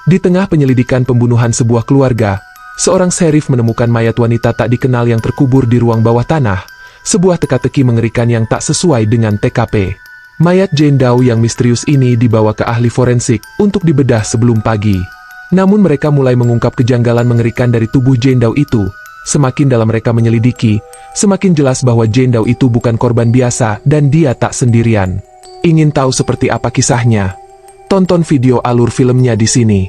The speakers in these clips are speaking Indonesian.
Di tengah penyelidikan pembunuhan sebuah keluarga, seorang sheriff menemukan mayat wanita tak dikenal yang terkubur di ruang bawah tanah, sebuah teka-teki mengerikan yang tak sesuai dengan TKP. Mayat Jane Doe yang misterius ini dibawa ke ahli forensik untuk dibedah sebelum pagi. Namun mereka mulai mengungkap kejanggalan mengerikan dari tubuh Jane Doe itu. Semakin dalam mereka menyelidiki, semakin jelas bahwa Jane Doe itu bukan korban biasa dan dia tak sendirian. Ingin tahu seperti apa kisahnya? Tonton video alur filmnya di sini.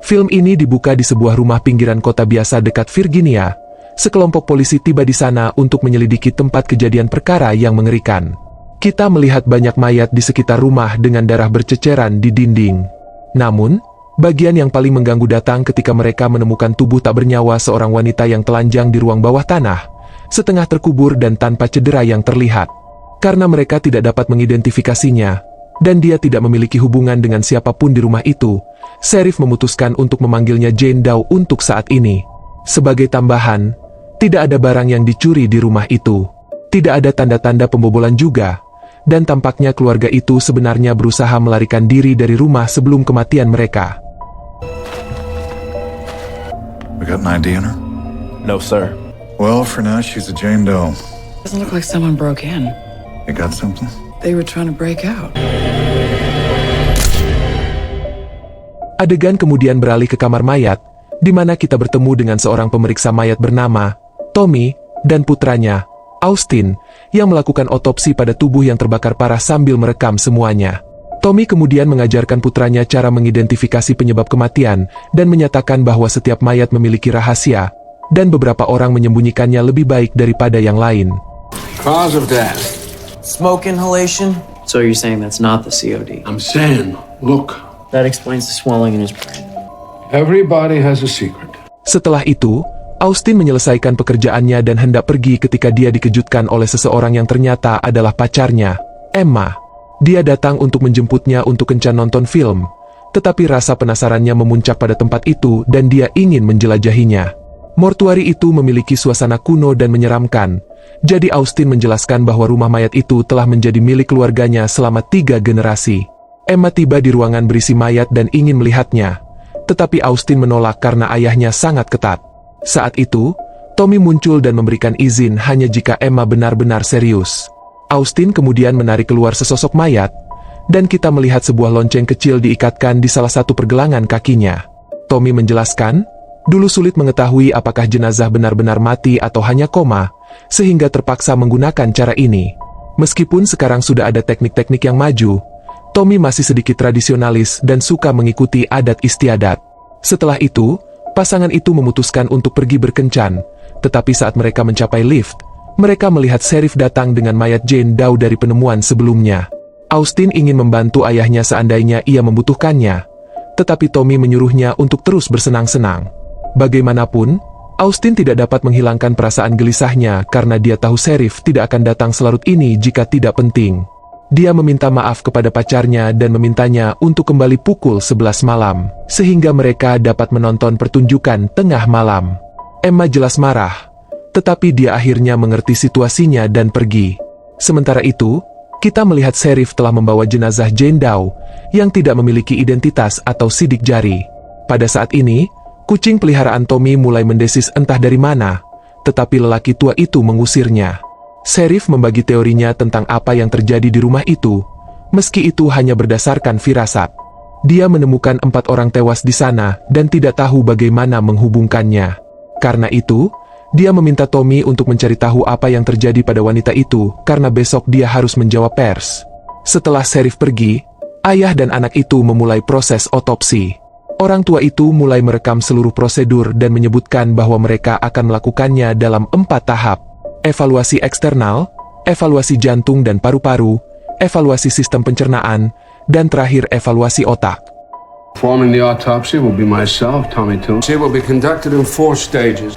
Film ini dibuka di sebuah rumah pinggiran kota biasa dekat Virginia. Sekelompok polisi tiba di sana untuk menyelidiki tempat kejadian perkara yang mengerikan. Kita melihat banyak mayat di sekitar rumah dengan darah berceceran di dinding. Namun, bagian yang paling mengganggu datang ketika mereka menemukan tubuh tak bernyawa seorang wanita yang telanjang di ruang bawah tanah, setengah terkubur dan tanpa cedera yang terlihat. Karena mereka tidak dapat mengidentifikasinya, dan dia tidak memiliki hubungan dengan siapapun di rumah itu, sheriff memutuskan untuk memanggilnya Jane Doe untuk saat ini. Sebagai tambahan, tidak ada barang yang dicuri di rumah itu. Tidak ada tanda-tanda pembobolan juga, dan tampaknya keluarga itu sebenarnya berusaha melarikan diri dari rumah sebelum kematian mereka. We got an ID on her? No, sir. Well, for now, she's a Jane Doe. Doesn't look like someone broke in. You got something? They were trying to break out. Adegan kemudian beralih ke kamar mayat, di mana kita bertemu dengan seorang pemeriksa mayat bernama Tommy dan putranya, Austin, yang melakukan otopsi pada tubuh yang terbakar parah sambil merekam semuanya. Tommy kemudian mengajarkan putranya cara mengidentifikasi penyebab kematian dan menyatakan bahwa setiap mayat memiliki rahasia, dan beberapa orang menyembunyikannya lebih baik daripada yang lain. Cause of death. Smoke inhalation? So you're saying that's not the COD? I'm saying, look, That explains the swelling in his brain. everybody has a secret. Setelah itu, Austin menyelesaikan pekerjaannya dan hendak pergi ketika dia dikejutkan oleh seseorang yang ternyata adalah pacarnya, Emma. Dia datang untuk menjemputnya untuk kencan nonton film, tetapi rasa penasarannya memuncak pada tempat itu dan dia ingin menjelajahinya. Mortuari itu memiliki suasana kuno dan menyeramkan, jadi Austin menjelaskan bahwa rumah mayat itu telah menjadi milik keluarganya selama 3 generasi. Emma tiba di ruangan berisi mayat dan ingin melihatnya, tetapi Austin menolak karena ayahnya sangat ketat. Saat itu, Tommy muncul dan memberikan izin hanya jika Emma benar-benar serius. Austin kemudian menarik keluar sesosok mayat, dan kita melihat sebuah lonceng kecil diikatkan di salah satu pergelangan kakinya. Tommy menjelaskan, dulu sulit mengetahui apakah jenazah benar-benar mati atau hanya koma, sehingga terpaksa menggunakan cara ini. Meskipun sekarang sudah ada teknik-teknik yang maju, Tommy masih sedikit tradisionalis dan suka mengikuti adat istiadat. Setelah itu, pasangan itu memutuskan untuk pergi berkencan, tetapi saat mereka mencapai lift, mereka melihat sheriff datang dengan mayat Jane Doe dari penemuan sebelumnya. Austin ingin membantu ayahnya seandainya ia membutuhkannya, tetapi Tommy menyuruhnya untuk terus bersenang-senang. Bagaimanapun, Austin tidak dapat menghilangkan perasaan gelisahnya karena dia tahu sheriff tidak akan datang selarut ini jika tidak penting. Dia meminta maaf kepada pacarnya dan memintanya untuk kembali pukul 11 malam, sehingga mereka dapat menonton pertunjukan tengah malam. Emma jelas marah, tetapi dia akhirnya mengerti situasinya dan pergi. Sementara itu, kita melihat sheriff telah membawa jenazah Jane Doe, yang tidak memiliki identitas atau sidik jari. Pada saat ini, kucing peliharaan Tommy mulai mendesis entah dari mana, tetapi lelaki tua itu mengusirnya. Sheriff membagi teorinya tentang apa yang terjadi di rumah itu, meski itu hanya berdasarkan firasat. Dia menemukan 4 orang tewas di sana dan tidak tahu bagaimana menghubungkannya. Karena itu, dia meminta Tommy untuk mencari tahu apa yang terjadi pada wanita itu, karena besok dia harus menjawab pers. Setelah sheriff pergi, ayah dan anak itu memulai proses otopsi. Orang tua itu mulai merekam seluruh prosedur dan menyebutkan bahwa mereka akan melakukannya dalam 4 tahap. Evaluasi eksternal, evaluasi jantung dan paru-paru, evaluasi sistem pencernaan, dan terakhir evaluasi otak. Performing the autopsy will be myself, Tommy Tune. It will be conducted in 4 stages.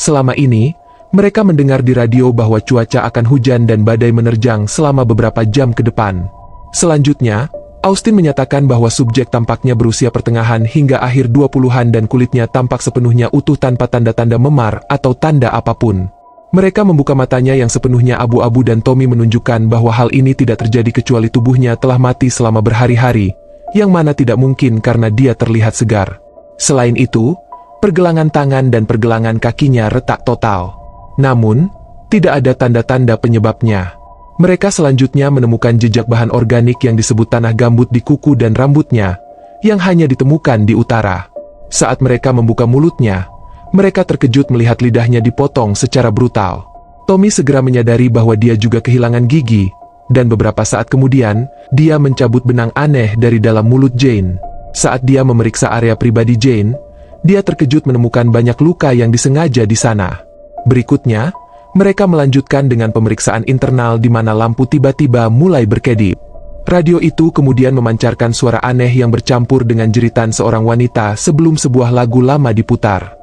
Selama ini, mereka mendengar di radio bahwa cuaca akan hujan dan badai menerjang selama beberapa jam ke depan. Selanjutnya, Austin menyatakan bahwa subjek tampaknya berusia pertengahan hingga akhir 20-an dan kulitnya tampak sepenuhnya utuh tanpa tanda-tanda memar atau tanda apapun. Mereka membuka matanya yang sepenuhnya abu-abu dan Tommy menunjukkan bahwa hal ini tidak terjadi kecuali tubuhnya telah mati selama berhari-hari, yang mana tidak mungkin karena dia terlihat segar. Selain itu, pergelangan tangan dan pergelangan kakinya retak total. Namun, tidak ada tanda-tanda penyebabnya. Mereka selanjutnya menemukan jejak bahan organik yang disebut tanah gambut di kuku dan rambutnya, yang hanya ditemukan di utara. Saat mereka membuka mulutnya, mereka terkejut melihat lidahnya dipotong secara brutal. Tommy segera menyadari bahwa dia juga kehilangan gigi, dan beberapa saat kemudian, dia mencabut benang aneh dari dalam mulut Jane. Saat dia memeriksa area pribadi Jane, dia terkejut menemukan banyak luka yang disengaja di sana. Berikutnya, mereka melanjutkan dengan pemeriksaan internal di mana lampu tiba-tiba mulai berkedip. Radio itu kemudian memancarkan suara aneh yang bercampur dengan jeritan seorang wanita sebelum sebuah lagu lama diputar.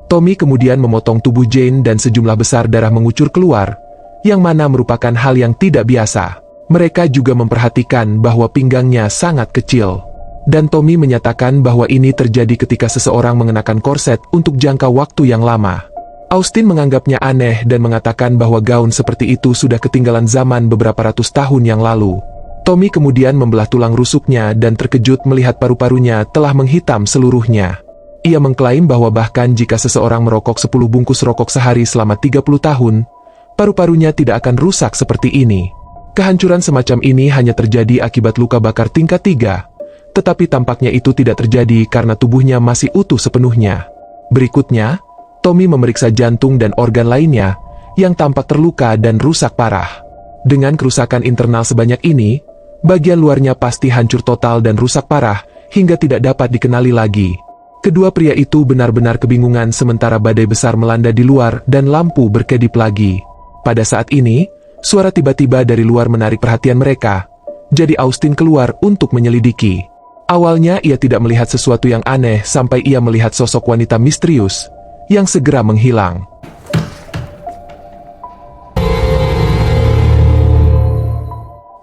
Tommy kemudian memotong tubuh Jane dan sejumlah besar darah mengucur keluar, yang mana merupakan hal yang tidak biasa. Mereka juga memperhatikan bahwa pinggangnya sangat kecil. Dan Tommy menyatakan bahwa ini terjadi ketika seseorang mengenakan korset untuk jangka waktu yang lama. Austin menganggapnya aneh dan mengatakan bahwa gaun seperti itu sudah ketinggalan zaman beberapa ratus tahun yang lalu. Tommy kemudian membelah tulang rusuknya dan terkejut melihat paru-parunya telah menghitam seluruhnya. Ia mengklaim bahwa bahkan jika seseorang merokok 10 bungkus rokok sehari selama 30 tahun, paru-parunya tidak akan rusak seperti ini. Kehancuran semacam ini hanya terjadi akibat luka bakar tingkat 3, tetapi tampaknya itu tidak terjadi karena tubuhnya masih utuh sepenuhnya. Berikutnya, Tommy memeriksa jantung dan organ lainnya, yang tampak terluka dan rusak parah. Dengan kerusakan internal sebanyak ini, bagian luarnya pasti hancur total dan rusak parah, hingga tidak dapat dikenali lagi. Kedua pria itu benar-benar kebingungan sementara badai besar melanda di luar dan lampu berkedip lagi. Pada saat ini, suara tiba-tiba dari luar menarik perhatian mereka, jadi Austin keluar untuk menyelidiki. Awalnya ia tidak melihat sesuatu yang aneh sampai ia melihat sosok wanita misterius, yang segera menghilang.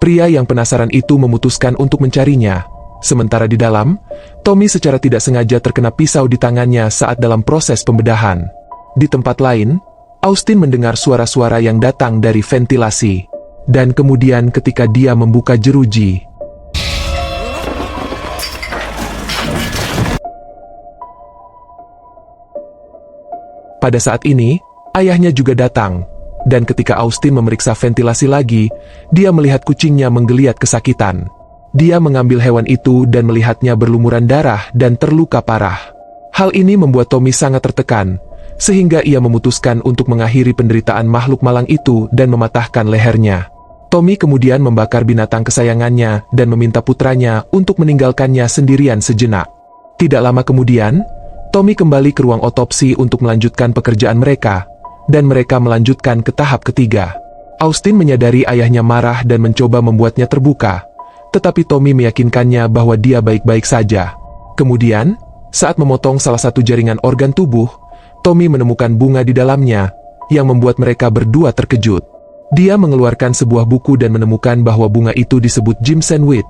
Pria yang penasaran itu memutuskan untuk mencarinya. Sementara di dalam, Tommy secara tidak sengaja terkena pisau di tangannya saat dalam proses pembedahan. Di tempat lain, Austin mendengar suara-suara yang datang dari ventilasi. Dan kemudian ketika dia membuka jeruji, pada saat ini, ayahnya juga datang. Dan ketika Austin memeriksa ventilasi lagi, dia melihat kucingnya menggeliat kesakitan. Dia mengambil hewan itu dan melihatnya berlumuran darah dan terluka parah. Hal ini membuat Tommy sangat tertekan, sehingga ia memutuskan untuk mengakhiri penderitaan makhluk malang itu dan mematahkan lehernya. Tommy kemudian membakar binatang kesayangannya dan meminta putranya untuk meninggalkannya sendirian sejenak. Tidak lama kemudian, Tommy kembali ke ruang otopsi untuk melanjutkan pekerjaan mereka, dan mereka melanjutkan ke tahap ketiga. Austin menyadari ayahnya marah dan mencoba membuatnya terbuka, tetapi Tommy meyakinkannya bahwa dia baik-baik saja. Kemudian, saat memotong salah satu jaringan organ tubuh, Tommy menemukan bunga di dalamnya, yang membuat mereka berdua terkejut. Dia mengeluarkan sebuah buku dan menemukan bahwa bunga itu disebut Jimsenweed,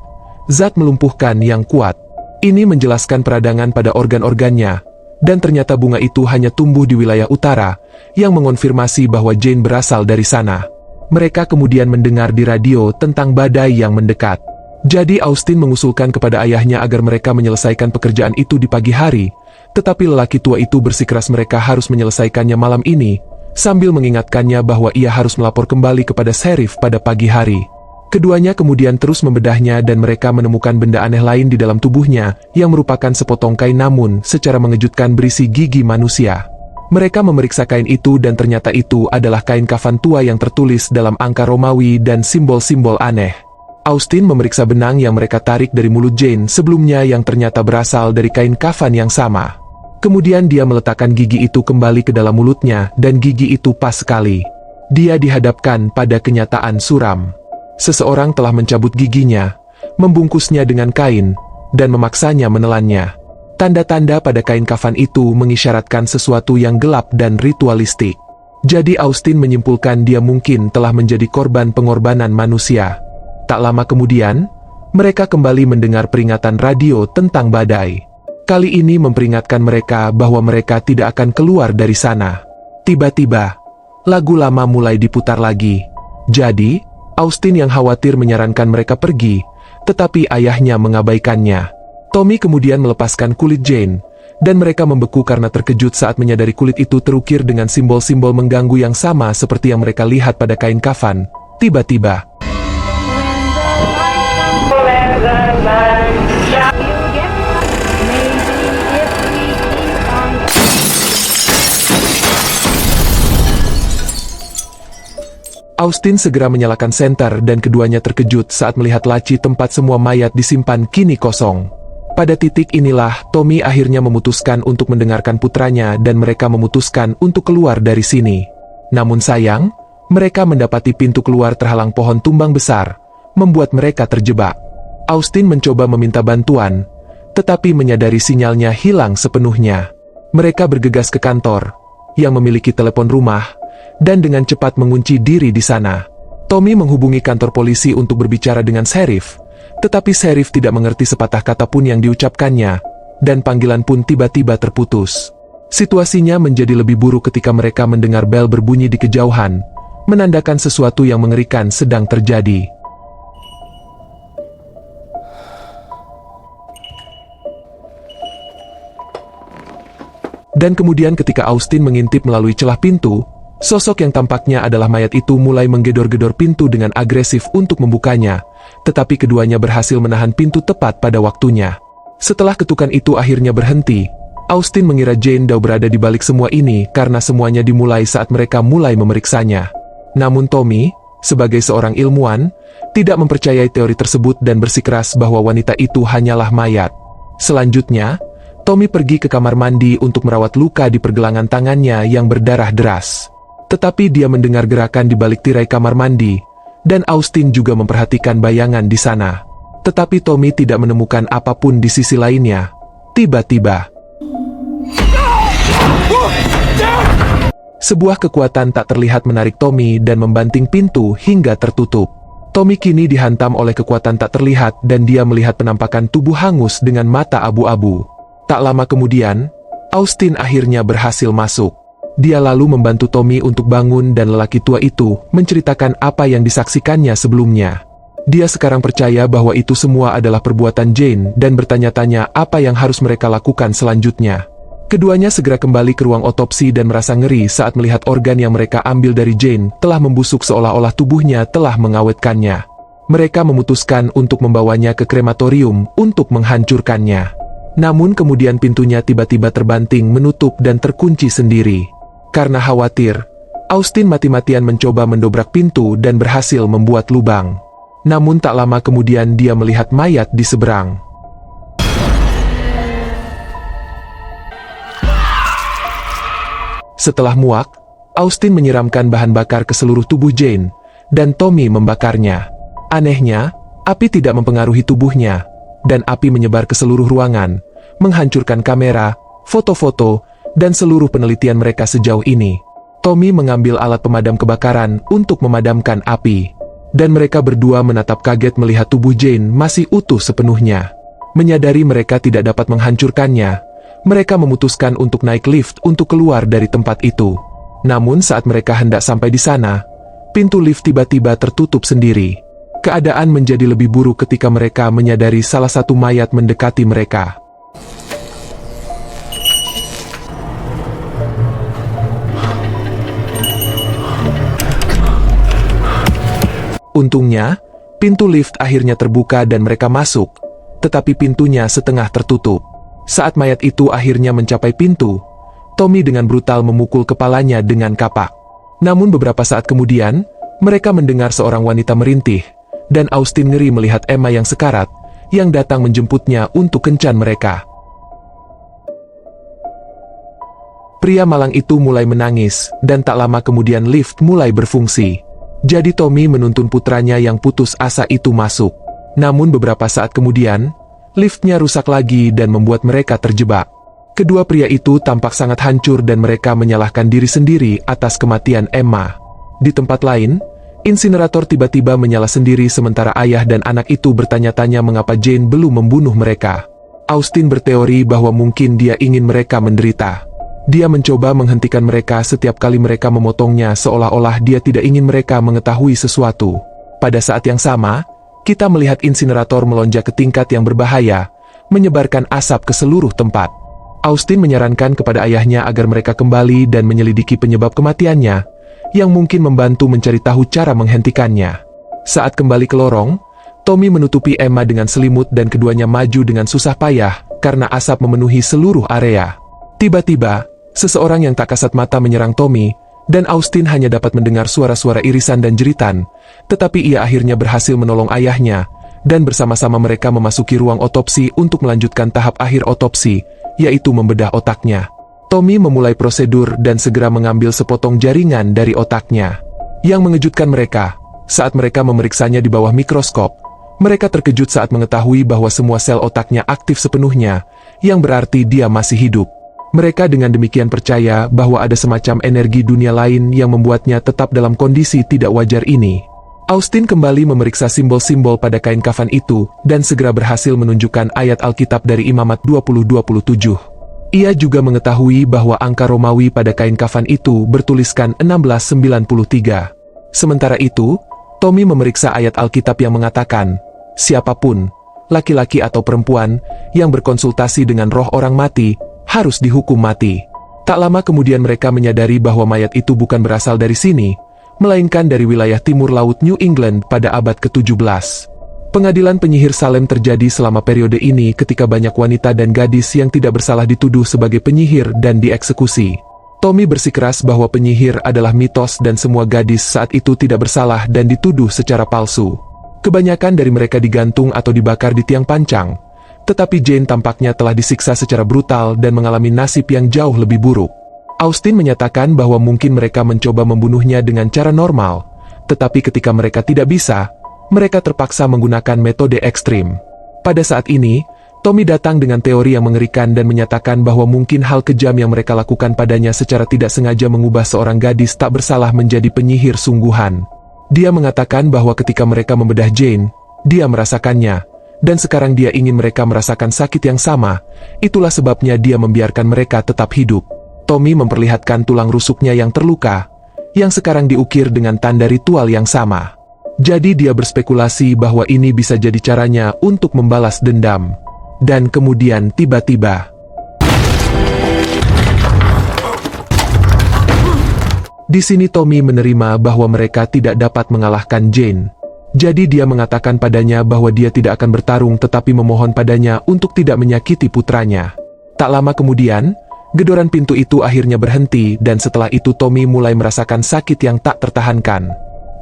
zat melumpuhkan yang kuat. Ini menjelaskan peradangan pada organ-organnya, dan ternyata bunga itu hanya tumbuh di wilayah utara, yang mengonfirmasi bahwa Jane berasal dari sana. Mereka kemudian mendengar di radio tentang badai yang mendekat. Jadi Austin mengusulkan kepada ayahnya agar mereka menyelesaikan pekerjaan itu di pagi hari, tetapi lelaki tua itu bersikeras mereka harus menyelesaikannya malam ini, sambil mengingatkannya bahwa ia harus melapor kembali kepada sheriff pada pagi hari. Keduanya kemudian terus membedahnya dan mereka menemukan benda aneh lain di dalam tubuhnya, yang merupakan sepotong kain namun secara mengejutkan berisi gigi manusia. Mereka memeriksa kain itu dan ternyata itu adalah kain kafan tua yang tertulis dalam angka Romawi dan simbol-simbol aneh. Austin memeriksa benang yang mereka tarik dari mulut Jane sebelumnya yang ternyata berasal dari kain kafan yang sama. Kemudian dia meletakkan gigi itu kembali ke dalam mulutnya dan gigi itu pas sekali. Dia dihadapkan pada kenyataan suram. Seseorang telah mencabut giginya, membungkusnya dengan kain, dan memaksanya menelannya. Tanda-tanda pada kain kafan itu mengisyaratkan sesuatu yang gelap dan ritualistik. Jadi Austin menyimpulkan dia mungkin telah menjadi korban pengorbanan manusia. Tak lama kemudian, mereka kembali mendengar peringatan radio tentang badai. Kali ini memperingatkan mereka bahwa mereka tidak akan keluar dari sana. Tiba-tiba, lagu lama mulai diputar lagi. Jadi, Austin yang khawatir menyarankan mereka pergi, tetapi ayahnya mengabaikannya. Tommy kemudian melepaskan kulit Jane, dan mereka membeku karena terkejut saat menyadari kulit itu terukir dengan simbol-simbol mengganggu yang sama seperti yang mereka lihat pada kain kafan. Tiba-tiba, Austin segera menyalakan senter dan keduanya terkejut saat melihat laci tempat semua mayat disimpan kini kosong. Pada titik inilah, Tommy akhirnya memutuskan untuk mendengarkan putranya dan mereka memutuskan untuk keluar dari sini. Namun sayang, mereka mendapati pintu keluar terhalang pohon tumbang besar, membuat mereka terjebak. Austin mencoba meminta bantuan, tetapi menyadari sinyalnya hilang sepenuhnya. Mereka bergegas ke kantor, yang memiliki telepon rumah, dan dengan cepat mengunci diri di sana. Tommy menghubungi kantor polisi untuk berbicara dengan sheriff, tetapi sheriff tidak mengerti sepatah kata pun yang diucapkannya, dan panggilan pun tiba-tiba terputus. Situasinya menjadi lebih buruk ketika mereka mendengar bel berbunyi di kejauhan, menandakan sesuatu yang mengerikan sedang terjadi. Dan kemudian ketika Austin mengintip melalui celah pintu, sosok yang tampaknya adalah mayat itu mulai menggedor-gedor pintu dengan agresif untuk membukanya, tetapi keduanya berhasil menahan pintu tepat pada waktunya. Setelah ketukan itu akhirnya berhenti, Austin mengira Jane Doe berada di balik semua ini karena semuanya dimulai saat mereka mulai memeriksanya. Namun Tommy, sebagai seorang ilmuwan, tidak mempercayai teori tersebut dan bersikeras bahwa wanita itu hanyalah mayat. Selanjutnya, Tommy pergi ke kamar mandi untuk merawat luka di pergelangan tangannya yang berdarah deras. Tetapi dia mendengar gerakan di balik tirai kamar mandi, dan Austin juga memperhatikan bayangan di sana. Tetapi Tommy tidak menemukan apapun di sisi lainnya. Tiba-tiba, sebuah kekuatan tak terlihat menarik Tommy dan membanting pintu hingga tertutup. Tommy kini dihantam oleh kekuatan tak terlihat dan dia melihat penampakan tubuh hangus dengan mata abu-abu. Tak lama kemudian, Austin akhirnya berhasil masuk. Dia lalu membantu Tommy untuk bangun dan lelaki tua itu menceritakan apa yang disaksikannya sebelumnya. Dia sekarang percaya bahwa itu semua adalah perbuatan Jane dan bertanya-tanya apa yang harus mereka lakukan selanjutnya. Keduanya segera kembali ke ruang otopsi dan merasa ngeri saat melihat organ yang mereka ambil dari Jane telah membusuk seolah-olah tubuhnya telah mengawetkannya. Mereka memutuskan untuk membawanya ke krematorium untuk menghancurkannya. Namun kemudian pintunya tiba-tiba terbanting menutup dan terkunci sendiri. Karena khawatir, Austin mati-matian mencoba mendobrak pintu dan berhasil membuat lubang. Namun tak lama kemudian dia melihat mayat di seberang. Setelah muak, Austin menyiramkan bahan bakar ke seluruh tubuh Jane, dan Tommy membakarnya. Anehnya, api tidak mempengaruhi tubuhnya, dan api menyebar ke seluruh ruangan, menghancurkan kamera, foto-foto, dan seluruh penelitian mereka sejauh ini. Tommy mengambil alat pemadam kebakaran untuk memadamkan api. Dan mereka berdua menatap kaget melihat tubuh Jane masih utuh sepenuhnya. Menyadari mereka tidak dapat menghancurkannya, mereka memutuskan untuk naik lift untuk keluar dari tempat itu. Namun saat mereka hendak sampai di sana, pintu lift tiba-tiba tertutup sendiri. Keadaan menjadi lebih buruk ketika mereka menyadari salah satu mayat mendekati mereka. Untungnya, pintu lift akhirnya terbuka dan mereka masuk, tetapi pintunya setengah tertutup. Saat mayat itu akhirnya mencapai pintu, Tommy dengan brutal memukul kepalanya dengan kapak. Namun beberapa saat kemudian, mereka mendengar seorang wanita merintih, dan Austin ngeri melihat Emma yang sekarat, yang datang menjemputnya untuk kencan mereka. Pria malang itu mulai menangis, dan tak lama kemudian lift mulai berfungsi. Jadi Tommy menuntun putranya yang putus asa itu masuk. Namun beberapa saat kemudian, liftnya rusak lagi dan membuat mereka terjebak. Kedua pria itu tampak sangat hancur dan mereka menyalahkan diri sendiri atas kematian Emma. Di tempat lain, insinerator tiba-tiba menyala sendiri sementara ayah dan anak itu bertanya-tanya mengapa Jane belum membunuh mereka. Austin berteori bahwa mungkin dia ingin mereka menderita. Dia mencoba menghentikan mereka setiap kali mereka memotongnya seolah-olah dia tidak ingin mereka mengetahui sesuatu. Pada saat yang sama, kita melihat insinerator melonjak ke tingkat yang berbahaya, menyebarkan asap ke seluruh tempat. Austin menyarankan kepada ayahnya agar mereka kembali dan menyelidiki penyebab kematiannya, yang mungkin membantu mencari tahu cara menghentikannya. Saat kembali ke lorong, Tommy menutupi Emma dengan selimut dan keduanya maju dengan susah payah karena asap memenuhi seluruh area. Tiba-tiba, seseorang yang tak kasat mata menyerang Tommy, dan Austin hanya dapat mendengar suara-suara irisan dan jeritan, tetapi ia akhirnya berhasil menolong ayahnya, dan bersama-sama mereka memasuki ruang otopsi untuk melanjutkan tahap akhir otopsi, yaitu membedah otaknya. Tommy memulai prosedur dan segera mengambil sepotong jaringan dari otaknya. Yang mengejutkan mereka, saat mereka memeriksanya di bawah mikroskop, mereka terkejut saat mengetahui bahwa semua sel otaknya aktif sepenuhnya, yang berarti dia masih hidup. Mereka dengan demikian percaya bahwa ada semacam energi dunia lain yang membuatnya tetap dalam kondisi tidak wajar ini. Austin kembali memeriksa simbol-simbol pada kain kafan itu, dan segera berhasil menunjukkan ayat Alkitab dari Imamat 20:27. Ia juga mengetahui bahwa angka Romawi pada kain kafan itu bertuliskan 1693. Sementara itu, Tommy memeriksa ayat Alkitab yang mengatakan, siapapun, laki-laki atau perempuan, yang berkonsultasi dengan roh orang mati, harus dihukum mati. Tak lama kemudian mereka menyadari bahwa mayat itu bukan berasal dari sini, melainkan dari wilayah timur laut New England pada abad ke-17. Pengadilan penyihir Salem terjadi selama periode ini ketika banyak wanita dan gadis yang tidak bersalah dituduh sebagai penyihir dan dieksekusi. Tommy bersikeras bahwa penyihir adalah mitos dan semua gadis saat itu tidak bersalah dan dituduh secara palsu. Kebanyakan dari mereka digantung atau dibakar di tiang pancang, tetapi Jane tampaknya telah disiksa secara brutal dan mengalami nasib yang jauh lebih buruk. Austin menyatakan bahwa mungkin mereka mencoba membunuhnya dengan cara normal, tetapi ketika mereka tidak bisa, mereka terpaksa menggunakan metode ekstrim. Pada saat ini, Tommy datang dengan teori yang mengerikan dan menyatakan bahwa mungkin hal kejam yang mereka lakukan padanya secara tidak sengaja mengubah seorang gadis tak bersalah menjadi penyihir sungguhan. Dia mengatakan bahwa ketika mereka membedah Jane, dia merasakannya, dan sekarang dia ingin mereka merasakan sakit yang sama, itulah sebabnya dia membiarkan mereka tetap hidup. Tommy memperlihatkan tulang rusuknya yang terluka, yang sekarang diukir dengan tanda ritual yang sama. Jadi dia berspekulasi bahwa ini bisa jadi caranya untuk membalas dendam. Dan kemudian tiba-tiba, di sini Tommy menerima bahwa mereka tidak dapat mengalahkan Jane. Jadi dia mengatakan padanya bahwa dia tidak akan bertarung tetapi memohon padanya untuk tidak menyakiti putranya. Tak lama kemudian, gedoran pintu itu akhirnya berhenti dan setelah itu Tommy mulai merasakan sakit yang tak tertahankan.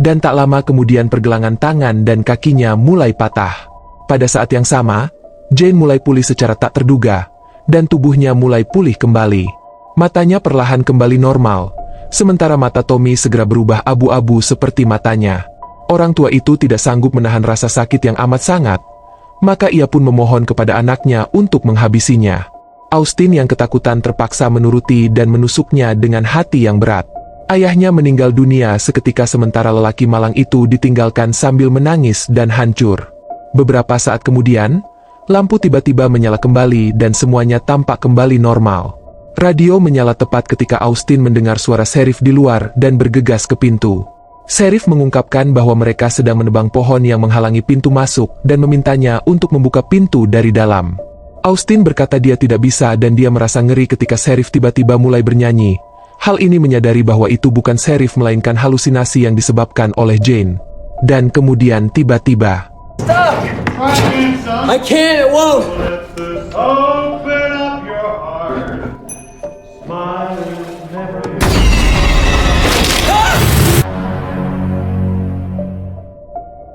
Dan tak lama kemudian pergelangan tangan dan kakinya mulai patah. Pada saat yang sama, Jane mulai pulih secara tak terduga, dan tubuhnya mulai pulih kembali. Matanya perlahan kembali normal, sementara mata Tommy segera berubah abu-abu seperti matanya. Orang tua itu tidak sanggup menahan rasa sakit yang amat sangat, maka ia pun memohon kepada anaknya untuk menghabisinya. Austin yang ketakutan terpaksa menuruti dan menusuknya dengan hati yang berat. Ayahnya meninggal dunia seketika sementara lelaki malang itu ditinggalkan sambil menangis dan hancur. Beberapa saat kemudian, lampu tiba-tiba menyala kembali dan semuanya tampak kembali normal. Radio menyala tepat ketika Austin mendengar suara Sheriff di luar dan bergegas ke pintu. Sheriff mengungkapkan bahwa mereka sedang menebang pohon yang menghalangi pintu masuk dan memintanya untuk membuka pintu dari dalam. Austin berkata dia tidak bisa dan dia merasa ngeri ketika Sheriff tiba-tiba mulai bernyanyi. Hal ini menyadari bahwa itu bukan Sheriff melainkan halusinasi yang disebabkan oleh Jane. Dan kemudian tiba-tiba, Stop! I can't, it won't! Open up your heart. Smile never.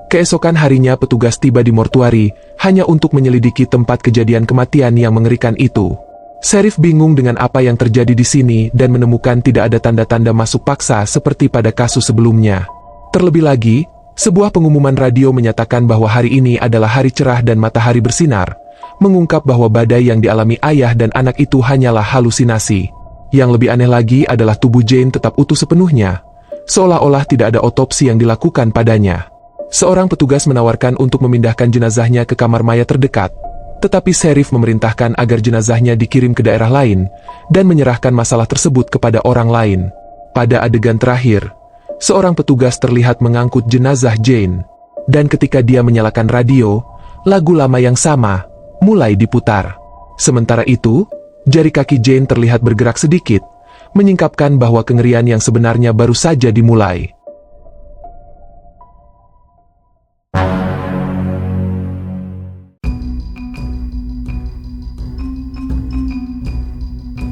Keesokan harinya petugas tiba di mortuari, hanya untuk menyelidiki tempat kejadian kematian yang mengerikan itu. Sheriff bingung dengan apa yang terjadi di sini dan menemukan tidak ada tanda-tanda masuk paksa seperti pada kasus sebelumnya. Terlebih lagi, sebuah pengumuman radio menyatakan bahwa hari ini adalah hari cerah dan matahari bersinar, mengungkap bahwa badai yang dialami ayah dan anak itu hanyalah halusinasi. Yang lebih aneh lagi adalah tubuh Jane tetap utuh sepenuhnya, seolah-olah tidak ada otopsi yang dilakukan padanya. Seorang petugas menawarkan untuk memindahkan jenazahnya ke kamar mayat terdekat, tetapi sheriff memerintahkan agar jenazahnya dikirim ke daerah lain dan menyerahkan masalah tersebut kepada orang lain. Pada adegan terakhir, seorang petugas terlihat mengangkut jenazah Jane, dan ketika dia menyalakan radio, lagu lama yang sama mulai diputar. Sementara itu, jari kaki Jane terlihat bergerak sedikit, menyingkapkan bahwa kengerian yang sebenarnya baru saja dimulai.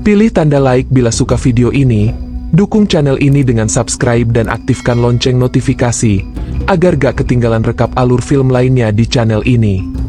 Pilih tanda like bila suka video ini, dukung channel ini dengan subscribe dan aktifkan lonceng notifikasi, agar gak ketinggalan rekap alur film lainnya di channel ini.